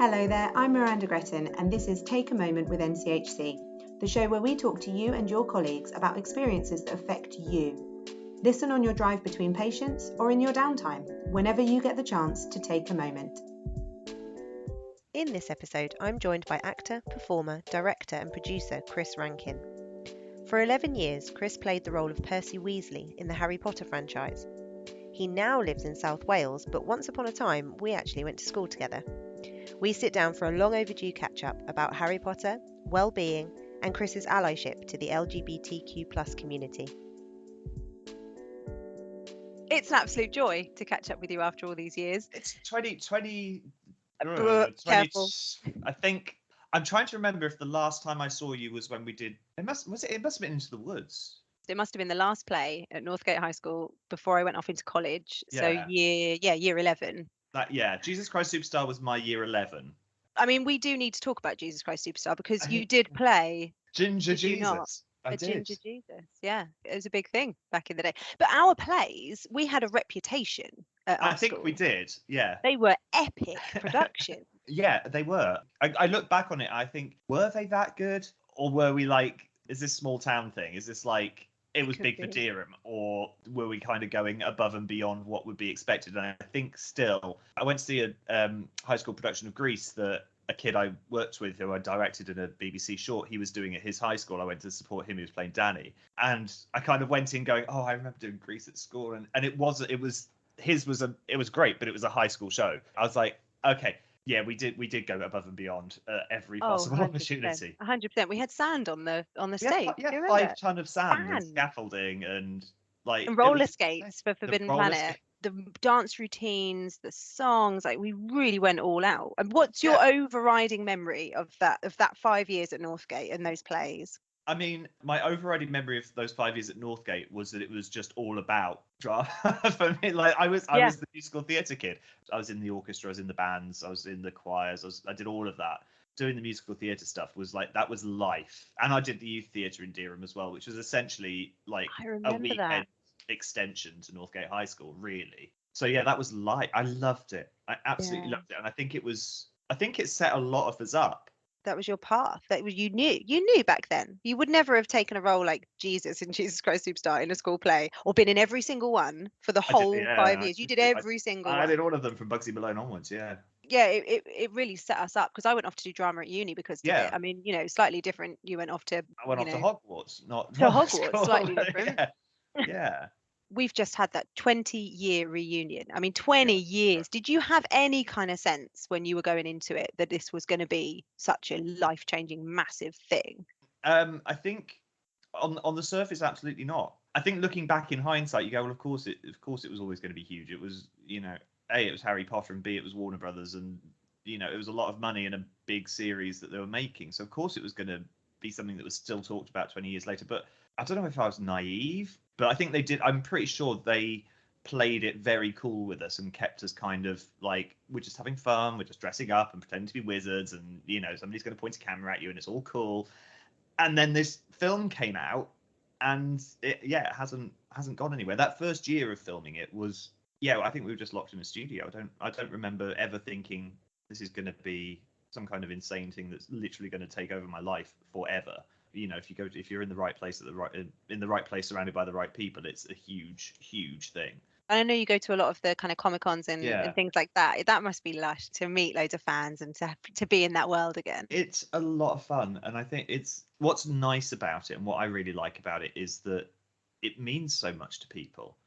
Hello there, I'm Miranda Gretton, and this is Take a Moment with NCHC, the show where we talk to you and your colleagues about experiences that affect you. Listen on your drive between patients or in your downtime, whenever you get the chance to take a moment. In this episode, I'm joined by actor, performer, director and producer Chris Rankin. For 11 years, Chris played the role of Percy Weasley in the Harry Potter franchise. He now lives in South Wales, but once upon a time, we actually went to school together. We sit down for a long overdue catch-up about Harry Potter, wellbeing and Chris's allyship to the LGBTQ+ community. It's an absolute joy to catch up with you after all these years. It's 2020. Careful. I think I'm trying to remember if the last time I saw you was when we did. It must have been Into the Woods. It must have been the last play at Northgate High School before I went off into college. Yeah. So year 11. Jesus Christ Superstar was my year 11. I mean, we do need to talk about Jesus Christ Superstar because you did play Ginger Did you not? Jesus. I did. Ginger Jesus. Yeah, it was a big thing back in the day. But our plays, we had a reputation at our I think school. we did. Yeah. They were epic productions. Yeah, they were. I look back on it. I think, were they that good, or were we like, is this small town thing? Is this like it was Could big for be. Dereham, or were we kind of going above and beyond what would be expected? And I think still, I went to see a high school production of Grease that a kid I worked with, who I directed in a BBC short, he was doing at his high school. I went to support him. He was playing Danny, and I kind of went in going, oh, I remember doing Grease at school, and it was great, but it was a high school show. I was like, okay. Yeah, we did go above and beyond every possible 100%, opportunity. 100%. We had sand on the stage. Yeah, Do you 5 remember? ton of sand and Sand. scaffolding and like And it roller was skates for the Forbidden roller Planet. skate- The dance routines, the songs, like we really went all out. And what's your overriding memory of that 5 years at Northgate and those plays? I mean, my overriding memory of those 5 years at Northgate was that it was just all about drama for me. Like I was the musical theatre kid. I was in the orchestra, I was in the bands, I was in the choirs, I did all of that. Doing the musical theatre stuff was like, that was life. And I did the youth theatre in Dereham as well, which was essentially like I a remember weekend that. extension to Northgate High School, really. So yeah, that was life. I loved it. I absolutely Yeah. loved it. And I think it set a lot of us up. That was your path. You knew back then. You would never have taken a role like Jesus in Jesus Christ Superstar in a school play or been in every single one for the whole 5 years. You did every single I one. did all of them from Bugsy Malone onwards, yeah. Yeah, it really set us up because I went off to do drama at uni because of Yeah. it. I mean, slightly different. You went off to I went off to Hogwarts, not to not Hogwarts, school. slightly different. Yeah. We've just had that 20-year reunion. I mean, 20 years. Did you have any kind of sense when you were going into it that this was going to be such a life-changing, massive thing? I think on the surface, absolutely not. I think looking back in hindsight, you go, well, of course it was always going to be huge. It was, A, it was Harry Potter, and B, it was Warner Brothers, and it was a lot of money and a big series that they were making. So of course it was going to be something that was still talked about 20 years later. But I don't know if I was naive, but I think they did. I'm pretty sure they played it very cool with us and kept us kind of like, we're just having fun, we're just dressing up and pretending to be wizards, and somebody's going to point a camera at you and it's all cool. And then this film came out, and it hasn't gone anywhere. That first year of filming it was, I think we were just locked in a studio. I don't remember ever thinking this is going to be some kind of insane thing that's literally going to take over my life forever. If you're in the right place in the right place, surrounded by the right people, it's a huge, huge thing. And I know you go to a lot of the kind of Comic-Cons and things like that. That must be lush to meet loads of fans and to be in that world again. It's a lot of fun, and I think what's nice about it, and what I really like about it, is that it means so much to people.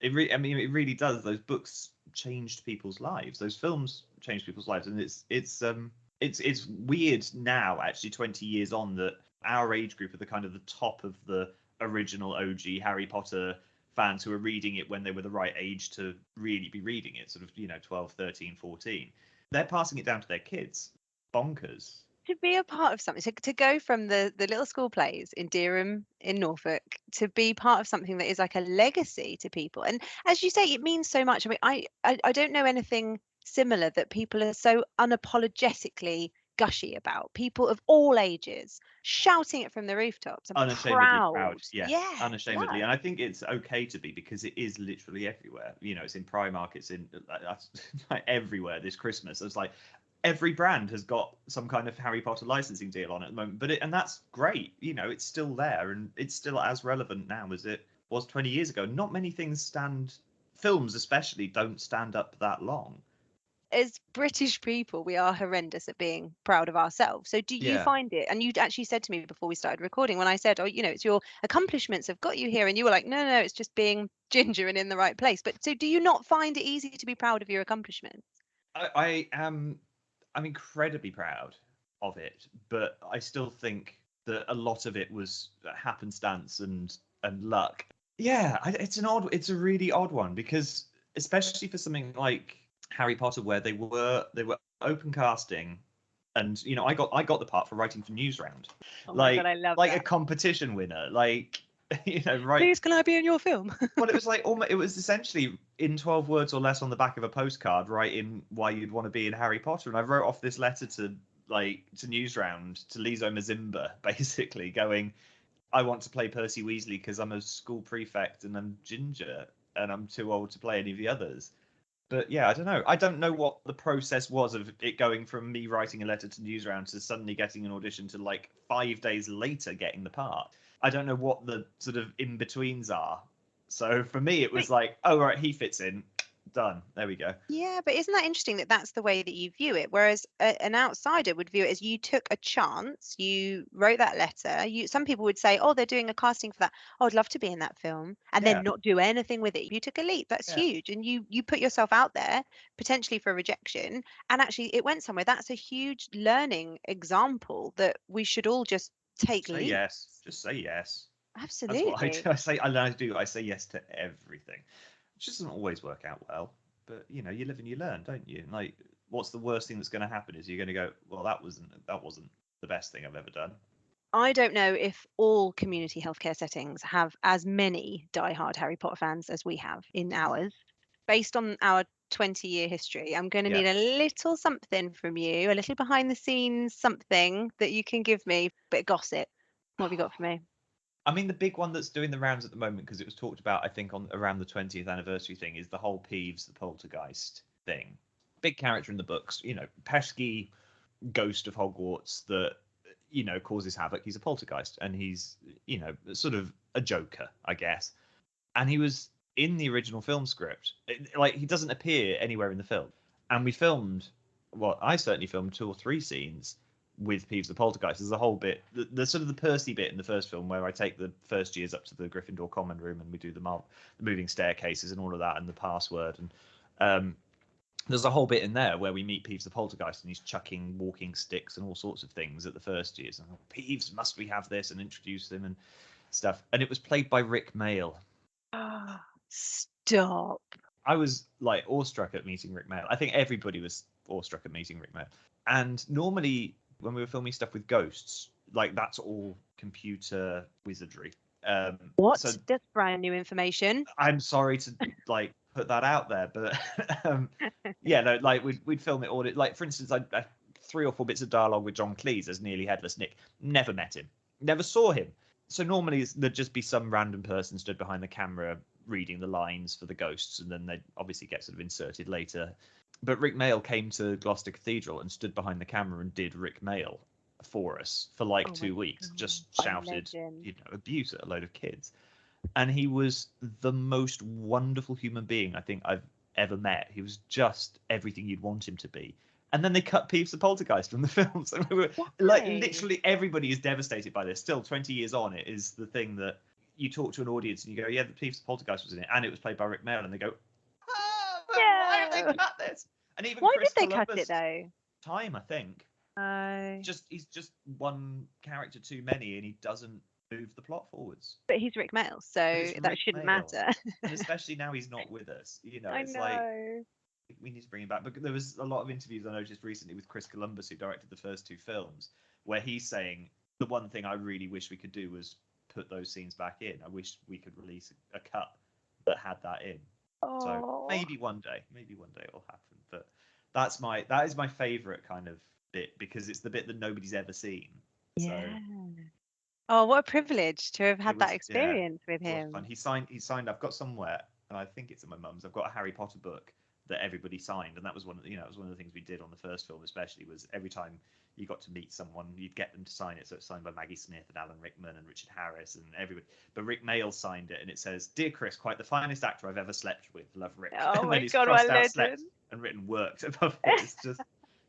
It really does. Those books changed people's lives. Those films changed people's lives, and it's weird now, actually, 20 years on, that our age group are the kind of the top of the original OG Harry Potter fans who are reading it when they were the right age to really be reading it, sort of 12, 13, 14. They're passing it down to their kids. Bonkers. To be a part of something, to go from the little school plays in Dereham, in Norfolk, to be part of something that is like a legacy to people. And as you say, it means so much. I mean, I don't know anything similar that people are so unapologetically gushy about. People of all ages shouting it from the rooftops and Unashamedly proud. Yeah, unashamedly. And I think it's okay to be, because it is literally everywhere. It's in Primark, it's in like everywhere this Christmas. It's like, every brand has got some kind of Harry Potter licensing deal on at the moment, and that's great. You know, it's still there and it's still as relevant now as it was 20 years ago. Not many things films especially don't stand up that long. As British people, we are horrendous at being proud of ourselves. So do you Yeah. find it? And you actually said to me before we started recording, when I said, oh, it's your accomplishments have got you here, and you were like, no, it's just being Ginger and in the right place. But so do you not find it easy to be proud of your accomplishments? I'm incredibly proud of it, but I still think that a lot of it was happenstance and luck. Yeah, it's a really odd one, because especially for something like Harry Potter, where they were open casting, and I got the part for writing for Newsround, Oh my God, I love like that. a competition winner, like right. Please, can I be in your film? Well, it was like it was essentially in 12 words or less on the back of a postcard, writing why you'd want to be in Harry Potter. And I wrote off this letter to Newsround, to Lizo Mazimba, basically going, I want to play Percy Weasley because I'm a school prefect and I'm ginger and I'm too old to play any of the others. But yeah, I don't know. I don't know what the process was of it going from me writing a letter to Newsround to suddenly getting an audition to like 5 days later getting the part. I don't know what the sort of in-betweens are. So for me, it was like, oh, right, he fits in. Done. There we go. Yeah, but isn't that interesting that that's the way that you view it? Whereas an outsider would view it as you took a chance, you wrote that letter. Some people would say, oh, they're doing a casting for that. Oh, I'd love to be in that film, and Yeah. then not do anything with it. You took a leap. That's huge, and you put yourself out there potentially for rejection, and actually it went somewhere. That's a huge learning example that we should all just take Say leaps. yes. Just say yes. Absolutely. That's what I do. I say yes to everything. It just doesn't always work out well, but you live and you learn, don't you? Like, what's the worst thing that's going to happen is you're going to go, well, that wasn't the best thing I've ever done. I don't know if all community healthcare settings have as many diehard Harry Potter fans as we have in ours. Based on our 20-year history, I'm going to need a little something from you, a little behind the scenes something that you can give me, bit of gossip. What have you got for me? I mean, the big one that's doing the rounds at the moment, because it was talked about, I think, on around the 20th anniversary thing, is the whole Peeves the poltergeist thing. Big character in the books, pesky ghost of Hogwarts that causes havoc. He's a poltergeist, and he's sort of a joker, I guess. And he was in the original film script. He doesn't appear anywhere in the film. And we filmed, well, I certainly filmed 2 or 3 scenes with Peeves the poltergeist. There's a whole bit, the sort of the Percy bit in the first film, where I take the first years up to the Gryffindor common room and we do the moving staircases and all of that and the password. And there's a whole bit in there where we meet Peeves the poltergeist, and he's chucking walking sticks and all sorts of things at the first years. And Peeves, must we have this? And introduce him and stuff. And it was played by Rick Mail. Stop. I was like awestruck at meeting Rick Mail. I think everybody was awestruck at meeting Rick Mail. And normally when we were filming stuff with ghosts, like, that's all computer wizardry. What? So That's brand new information. I'm sorry to put that out there, but yeah, no, like we'd film it all. Like, for instance, I 3 or 4 bits of dialogue with John Cleese as Nearly Headless Nick. Never met him, never saw him. So normally there'd just be some random person stood behind the camera reading the lines for the ghosts, and then they'd obviously get sort of inserted later. But Rick Mail came to Gloucester Cathedral and stood behind the camera and did Rick Mail for us for like 2 weeks. Just shouted, abuse at a load of kids. And he was the most wonderful human being I think I've ever met. He was just everything you'd want him to be. And then they cut Peeves the poltergeist from the films. And we were like, literally everybody is devastated by this. Still, 20 years on, it is the thing that you talk to an audience and you go, yeah, the Peeves the poltergeist was in it, and it was played by Rick Mail, and they go, why have they cut this? And even why Chris did they Columbus, cut it though? Time, I think. He's just one character too many, and he doesn't move the plot forwards. But he's Rick Mail, so that shouldn't matter. And especially now he's not with us. It's like we need to bring him back. But there was a lot of interviews I noticed recently with Chris Columbus, who directed the first 2 films, where he's saying the one thing I really wish we could do was put those scenes back in. I wish we could release a cut that had that in. So maybe one day it'll happen. But that is my favorite kind of bit, because it's the bit that nobody's ever seen. Yeah. So. Oh, what a privilege to have had that experience with him. He signed. I've got somewhere, and I think it's at my mum's. I've got a Harry Potter book that everybody signed, and that was one of that was one of the things we did on the first film, especially, was every time you got to meet someone, you'd get them to sign it. So it's signed by Maggie Smith and Alan Rickman and Richard Harris and everybody. But Rick Mayall signed it, and it says, "Dear Chris, quite the finest actor I've ever slept with. Love, Rick." Oh And my then he's God, what crossed a out "slept" legend. and written "worked" above it. It's just,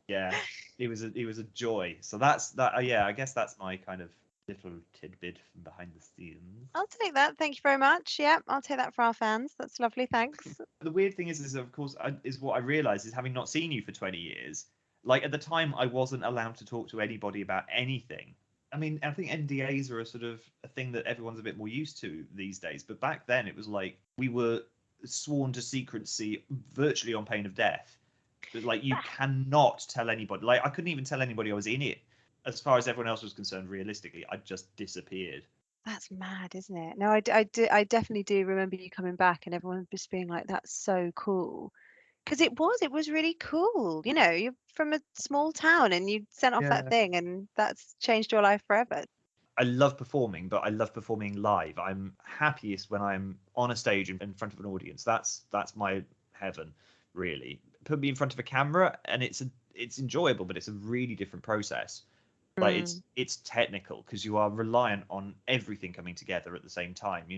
yeah, he was a joy. So that's that. Yeah, I guess that's my kind of little tidbit from behind the scenes. I'll take that. Thank you very much. Yeah, I'll take that for our fans. That's lovely. Thanks. The weird thing is of course, is what I realised is, having not seen you for 20 years, like at the time I wasn't allowed to talk to anybody about anything. I mean, I think NDAs are a sort of a thing that everyone's a bit more used to these days, but back then it was like we were sworn to secrecy virtually on pain of death. Like, you cannot tell anybody. Like, I couldn't even tell anybody I was in it. As far as everyone else was concerned, realistically, I just disappeared. That's mad, isn't it? No, I definitely do remember you coming back and everyone just being like, "That's so cool," because it was really cool. You know, you're from a small town and you sent off that Yeah. thing, and that's changed your life forever. I love performing, but I love performing live. I'm happiest when I'm on a stage in front of an audience. That's my heaven, really. Put me in front of a camera, and it's enjoyable, but it's a really different process. Like, Mm. it's technical because you are reliant on everything coming together at the same time.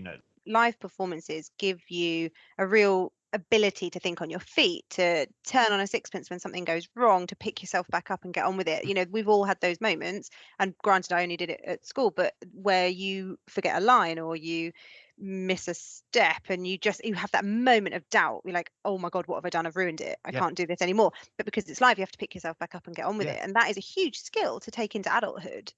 Live performances give you a real ability to think on your feet, to turn on a sixpence when something goes wrong, to pick yourself back up and get on with it. You know, we've all had those moments, and granted, I only did it at school, but where you forget a line or you miss a step and you have that moment of doubt. You're like, "Oh my God, what have I done? I've ruined it. I Yeah, can't do this anymore." But because it's live, you have to pick yourself back up and get on with yeah. it. And that is a huge skill to take into adulthood.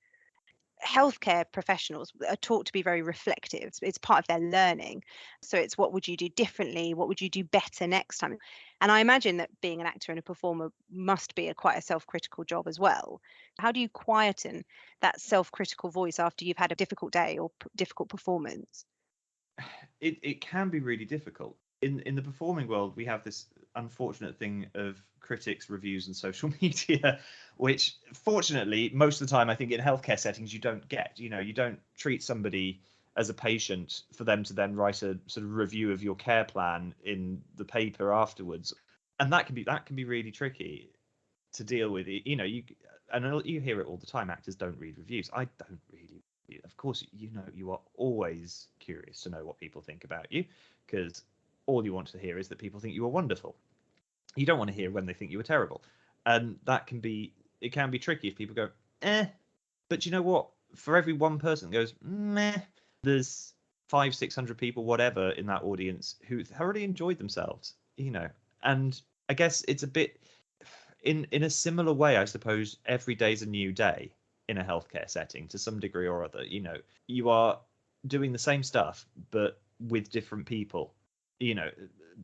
Healthcare professionals are taught to be very reflective. It's part of their learning. So it's, what would you do differently? What would you do better next time? And I imagine that being an actor and a performer must be quite a self-critical job as well. How do you quieten that self-critical voice after you've had a difficult day or difficult performance? It can be really difficult. In the performing world, we have this unfortunate thing of critics, reviews, and social media, which fortunately most of the time, I think in healthcare settings, you don't get. You don't treat somebody as a patient for them to then write a sort of review of your care plan in the paper afterwards, and that can be really tricky to deal with. You hear it all the time. Actors don't read reviews. I don't really. Of course, you are always curious to know what people think about you, because all you want to hear is that people think you are wonderful. You don't want to hear when they think you are terrible, and it can be tricky if people go but you know what? For every one person that goes meh, there's 500-600 people, whatever, in that audience who thoroughly enjoyed themselves. And I guess it's a bit in a similar way. I suppose every day's a new day in a healthcare setting to some degree or other. You are doing the same stuff but with different people,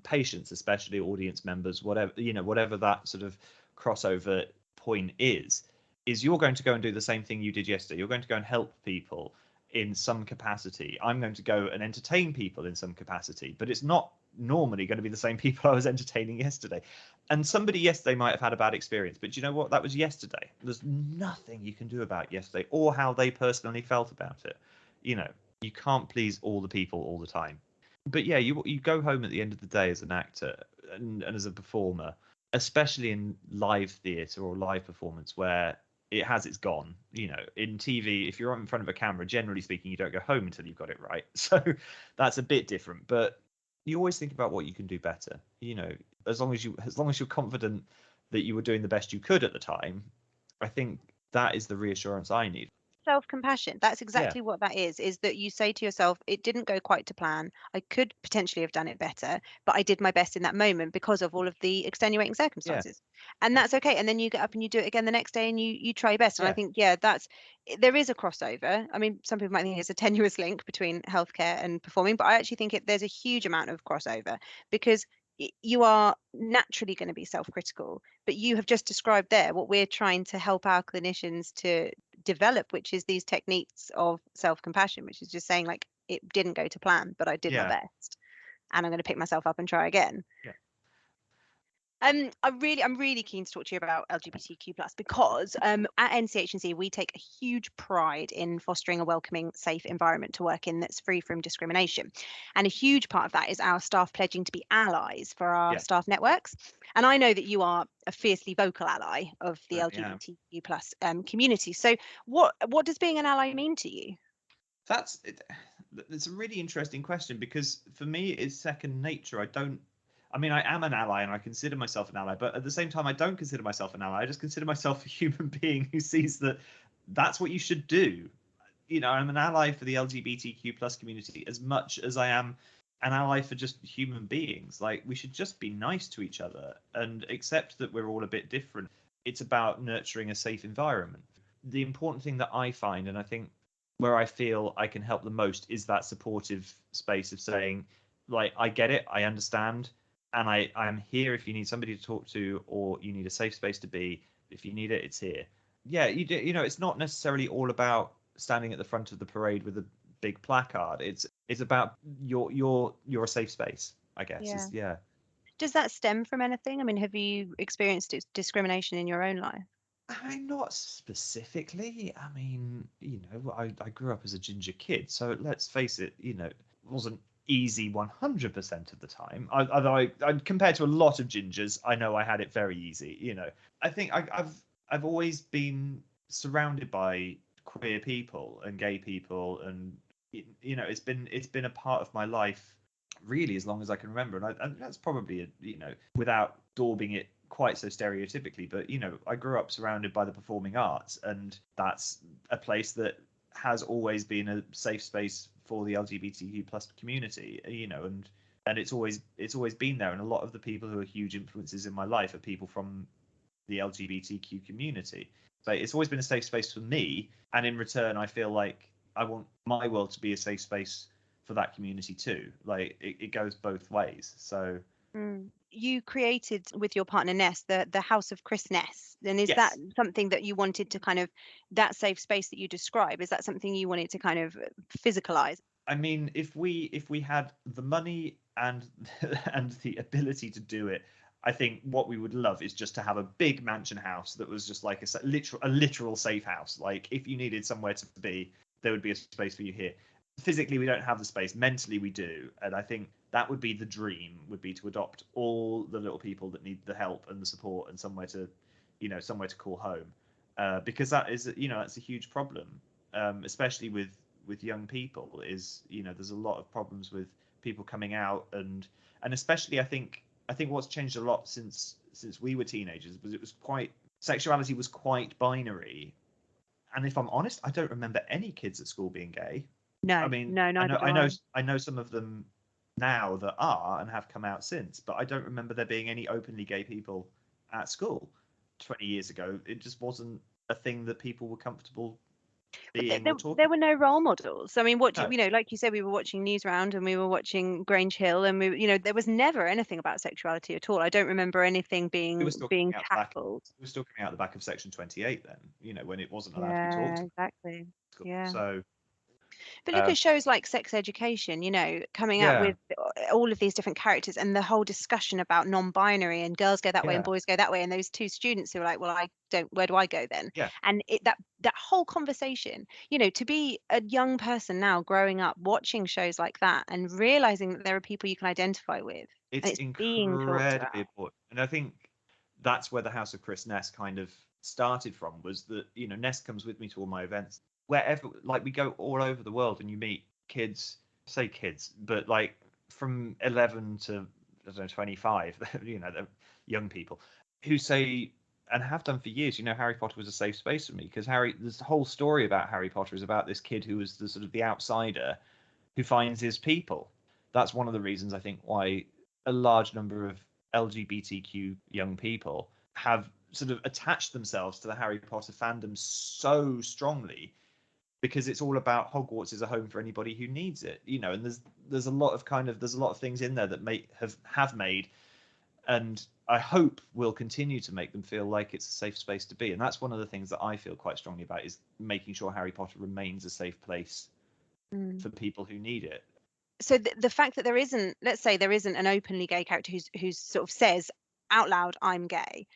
patients, especially audience members, whatever that sort of crossover point is you're going to go and do the same thing you did yesterday. You're going to go and help people in some capacity. I'm going to go and entertain people in some capacity, but it's not normally going to be the same people I was entertaining yesterday. And somebody yesterday might have had a bad experience, but you know what? That was yesterday. There's nothing you can do about yesterday or how they personally felt about it. You can't please all the people all the time. But yeah, you go home at the end of the day as an actor and as a performer, especially in live theatre or live performance where it's gone. In TV, if you're in front of a camera, generally speaking, you don't go home until you've got it right. So that's a bit different. But you always think about what you can do better. As long as you're confident that you were doing the best you could at the time, I think that is the reassurance I need. Self-compassion, that's Yeah. exactly what that is that you say to yourself, it didn't go quite to plan, I could potentially have done it better, but I did my best in that moment because of all of the extenuating circumstances. And Yeah. that's okay. And then you get up and you do it again the next day and you try your best. And I Yeah. think, there is a crossover. I mean, some people might think it's a tenuous link between healthcare and performing, but I actually think there's a huge amount of crossover, because you are naturally going to be self-critical, but you have just described there what we're trying to help our clinicians to develop, which is these techniques of self-compassion, which is just saying, like, it didn't go to plan, but I did my Yeah. best, and I'm going to pick myself up and try again. Yeah. I'm really keen to talk to you about LGBTQ plus because at NCH&C we take a huge pride in fostering a welcoming, safe environment to work in that's free from discrimination, and a huge part of that is our staff pledging to be allies for our Yeah. staff networks. And I know that you are a fiercely vocal ally of the Certainly am. LGBTQ plus community. So what does being an ally mean to you? That's it. It's a really interesting question because for me it's second nature. I mean, I am an ally and I consider myself an ally, but at the same time, I don't consider myself an ally. I just consider myself a human being who sees that that's what you should do. You know, I'm an ally for the LGBTQ plus community as much as I am an ally for just human beings. Like, we should just be nice to each other and accept that we're all a bit different. It's about nurturing a safe environment. The important thing that I find, and I think where I feel I can help the most, is that supportive space of saying, like, I get it, I understand, and I'm here if you need somebody to talk to or you need a safe space to be. If you need it, it's here. Yeah, you know, it's not necessarily all about standing at the front of the parade with a big placard. It's about you're a safe space, I guess. Yeah. Yeah. Does that stem from anything? I mean, have you experienced discrimination in your own life? I mean, not specifically. I mean, you know, I grew up as a ginger kid, so let's face it, you know, it wasn't easy 100% of the time. Although I compared to a lot of gingers, I know I had it very easy. You know, I think I've always been surrounded by queer people and gay people, and you know, it's been a part of my life really as long as I can remember, and that's probably you know, without daubing it quite so stereotypically, but you know, I grew up surrounded by the performing arts, and that's a place that has always been a safe space for the LGBTQ plus community, you know, and it's always been there. And a lot of the people who are huge influences in my life are people from the LGBTQ community. So it's always been a safe space for me, and in return, I feel like I want my world to be a safe space for that community too. Like, it goes both ways. So You created with your partner Ness the House of Chris Ness, and is that yes. something that you wanted to kind of, that safe space that you describe, is that something you wanted to kind of physicalize? I mean, if we had the money and and the ability to do it, I think what we would love is just to have a big mansion house that was just like a literal safe house. Like, if you needed somewhere to be, there would be a space for you here. Physically, we don't have the space. Mentally, we do, and I think that would be the dream. Would be to adopt all the little people that need the help and the support and somewhere to, you know, somewhere to call home, because that is, you know, that's a huge problem, especially with young people. Is, you know, there's a lot of problems with people coming out, and especially I think what's changed a lot since we were teenagers was sexuality was quite binary, and if I'm honest, I don't remember any kids at school being gay. I No, mean, no, neither do I. I know some of them now that are and have come out since, but I don't remember there being any openly gay people at school 20 years ago. It just wasn't a thing that people were comfortable But being or talking. there were no role models. I mean, what do No, you know, like you said, we were watching Newsround and we were watching Grange Hill, and we, you know, there was never anything about sexuality at all. I don't remember anything it was still being coming out the back. tackled. It was still coming out the back of Section 28 then, you know, when it wasn't allowed to be Yeah, talked about exactly. at school. Yeah. So, But look um, at shows like Sex Education, you know, coming up yeah, with all of these different characters and the whole discussion about non-binary and girls go that way and yeah, boys go that way. And those two students who are like, well, I don't, where do I go then? yeah. And that whole conversation, you know, to be a young person now growing up watching shows like that and realizing that there are people you can identify with It's and it's being talked incredibly about. important. And I think that's where the House of Chris Ness kind of started from, was that, you know, Ness comes with me to all my events. Wherever, like, we go all over the world and you meet kids, say kids, but like from 11 to, I don't know, 25, you know, they're young people who say, and have done for years, you know, Harry Potter was a safe space for me, because this whole story about Harry Potter is about this kid who was the sort of the outsider who finds his people. That's one of the reasons I think why a large number of LGBTQ young people have sort of attached themselves to the Harry Potter fandom so strongly, because it's all about Hogwarts is a home for anybody who needs it, you know. And there's a lot of things in there that have made, and I hope will continue to make them feel like it's a safe space to be. And that's one of the things that I feel quite strongly about, is making sure Harry Potter remains a safe place Mm. for people who need it. So the fact that there isn't, let's say there isn't an openly gay character who's sort of says, out loud, I'm gay.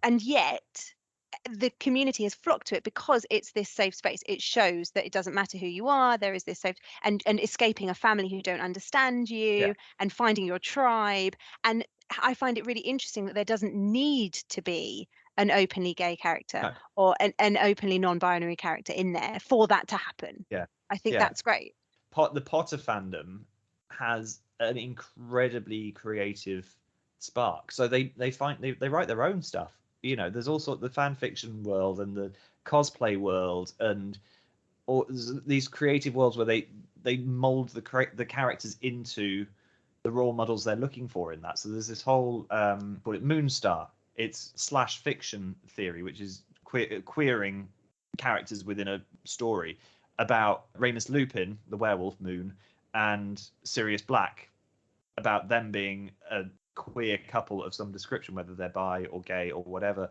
And yet the community has flocked to it because it's this safe space. It shows that it doesn't matter who you are. There is this safe and escaping a family who don't understand you and finding your tribe. And I find it really interesting that there doesn't need to be an openly gay character or an openly non-binary character in there for that to happen. I think that's great. The Potter fandom has an incredibly creative spark. So they write their own stuff. You know, there's also the fan fiction world and the cosplay world and all these creative worlds where they mold the characters into the role models they're looking for in that. So there's this whole call it Moonstar. It's slash fiction theory, which is queering characters within a story about Remus Lupin, the werewolf Moon, and Sirius Black, about them being a queer couple of some description, whether they're bi or gay or whatever.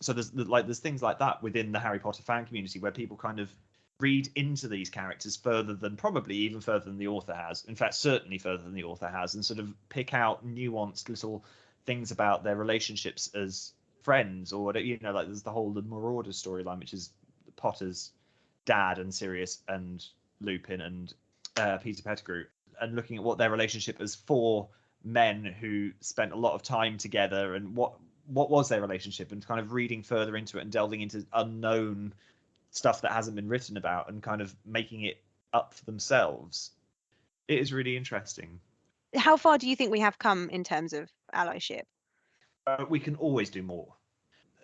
So there's things like that within the Harry Potter fan community where people kind of read into these characters probably even further than the author has. In fact, certainly further than the author has, and sort of pick out nuanced little things about their relationships as friends or whatever. You know, like there's the Marauder storyline, which is Potter's dad and Sirius and Lupin and Peter Pettigrew, and looking at what their relationship is for men who spent a lot of time together and what was their relationship, and kind of reading further into it and delving into unknown stuff that hasn't been written about and kind of making it up for themselves. It is really interesting. How far do you think we have come in terms of allyship? We can always do more.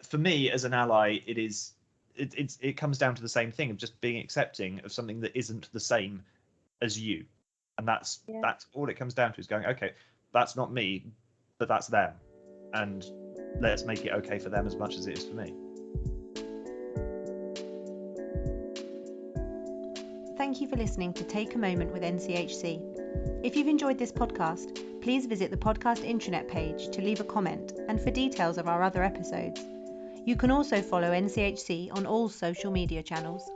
For me as an ally, it comes down to the same thing of just being accepting of something that isn't the same as you, and that's all it comes down to, is going, okay, that's not me, but that's them, and let's make it okay for them as much as it is for me. Thank you for listening to Take a Moment with NCHC. If you've enjoyed this podcast, please visit the podcast intranet page to leave a comment and for details of our other episodes. You can also follow NCHC on all social media channels.